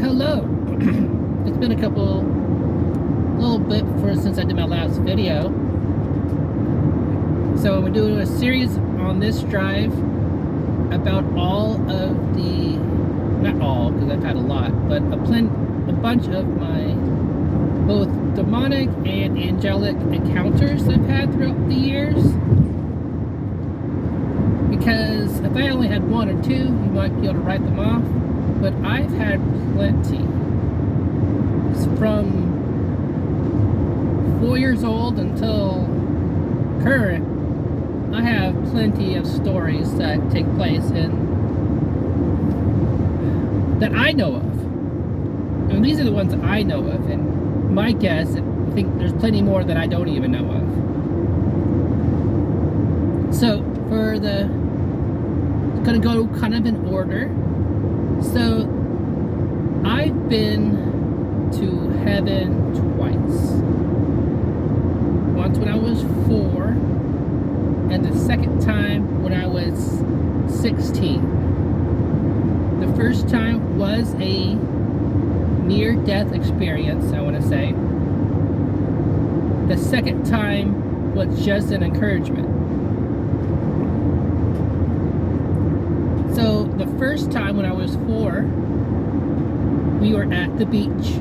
hello. It's been little bit since I did my last video. So we're doing a series on this drive about all of the, not all, because I've had a lot, but a bunch of my both demonic and angelic encounters I've had throughout the years. Because if I only had one or two, you might be able to write them off. But I've had plenty. From 4 years old until current, I have plenty of stories that take place that I know of. And these are the ones I know of. And my guess, I think there's plenty more that I don't even know of. So I'm gonna go kind of in order. So I've been to heaven twice. Once when I was 4, and the second time when I was 16. The first time was a near-death experience, I want to say. The second time was just an encouragement. So the first time when I was 4, we were at the beach,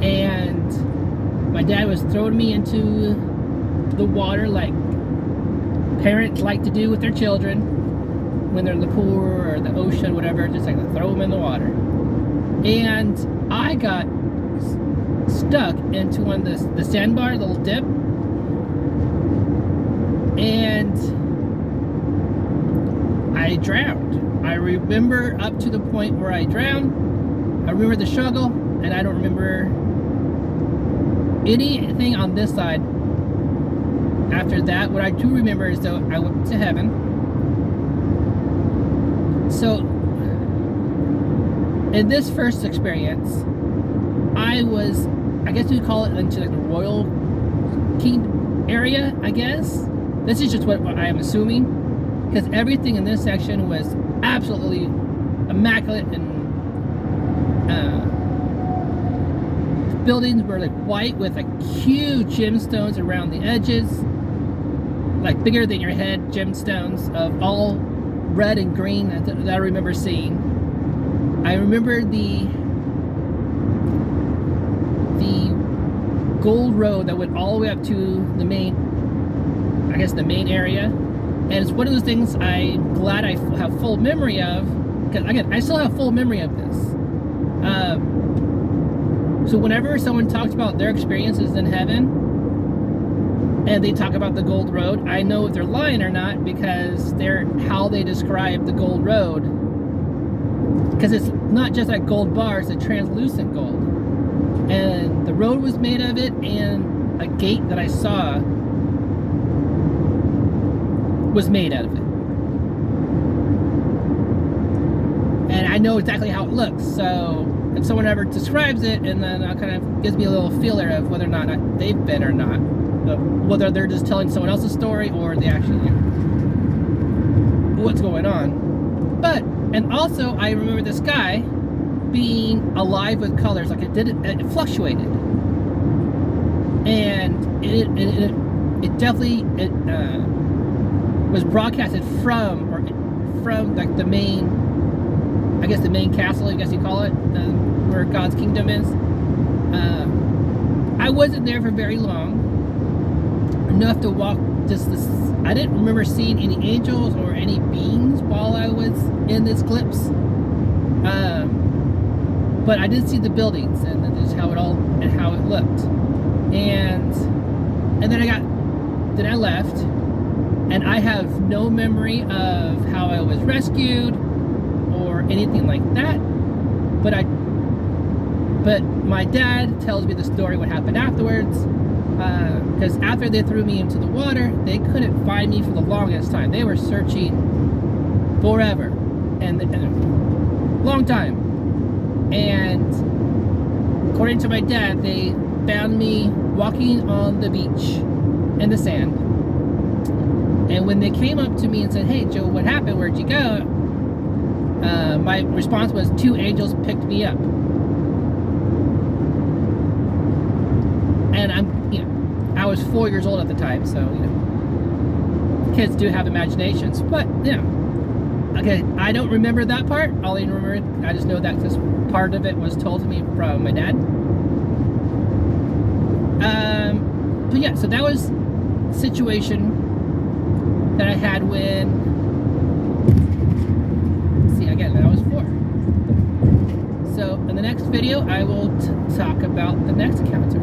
and my dad was throwing me into the water like parents like to do with their children when they're in the pool or the ocean, whatever, just like to throw them in the water. And I got stuck into one of the sandbar, the little dip, and I drowned. I remember up to the point where I drowned. I remember the struggle, and I don't remember anything on this side after that. What I do remember is that I went to heaven. So in this first experience, I guess we call it into like the royal king area, I guess. This is just what I am assuming, because everything in this section was absolutely immaculate, and the buildings were like white with like huge gemstones around the edges, like bigger than your head gemstones of all red and green that I remember seeing. I remember the gold road that went all the way up to the main area. And it's one of those things I'm glad I have full memory of, because again, I still have full memory of this. So whenever someone talks about their experiences in heaven, and they talk about the gold road, I know if they're lying or not, because how they describe the gold road. Because it's not just like gold bars, it's translucent gold. And the road was made of it, and a gate that I saw was made out of it. And I know exactly how it looks, so if someone ever describes it, and then kind of gives me a little feeler of whether or not they've been or not, whether they're just telling someone else's story or they actually what's going on. And also I remember this guy being alive with colors, like it fluctuated, and it definitely was broadcasted from like the main castle, I guess you call it, where God's kingdom is. I wasn't there for very long, enough to walk just this. I didn't remember seeing any angels or any beings while I was in this glimpse, but I did see the buildings and just how it looked, and then I left. And I have no memory of how I was rescued or anything like that. But my dad tells me the story, what happened afterwards. Because after they threw me into the water, they couldn't find me for the longest time. They were searching forever, and long time. And according to my dad, they found me walking on the beach in the sand. And when they came up to me and said, "Hey Joe, what happened? Where'd you go?" My response was 2 angels picked me up. And I was 4 years old at the time, so kids do have imaginations. But okay, I don't remember that part. All I remember, I just know that this part of it was told to me from my dad. But yeah, so that was a situation that I had when, again, I was 4. So in the next video, I will talk about the next encounter.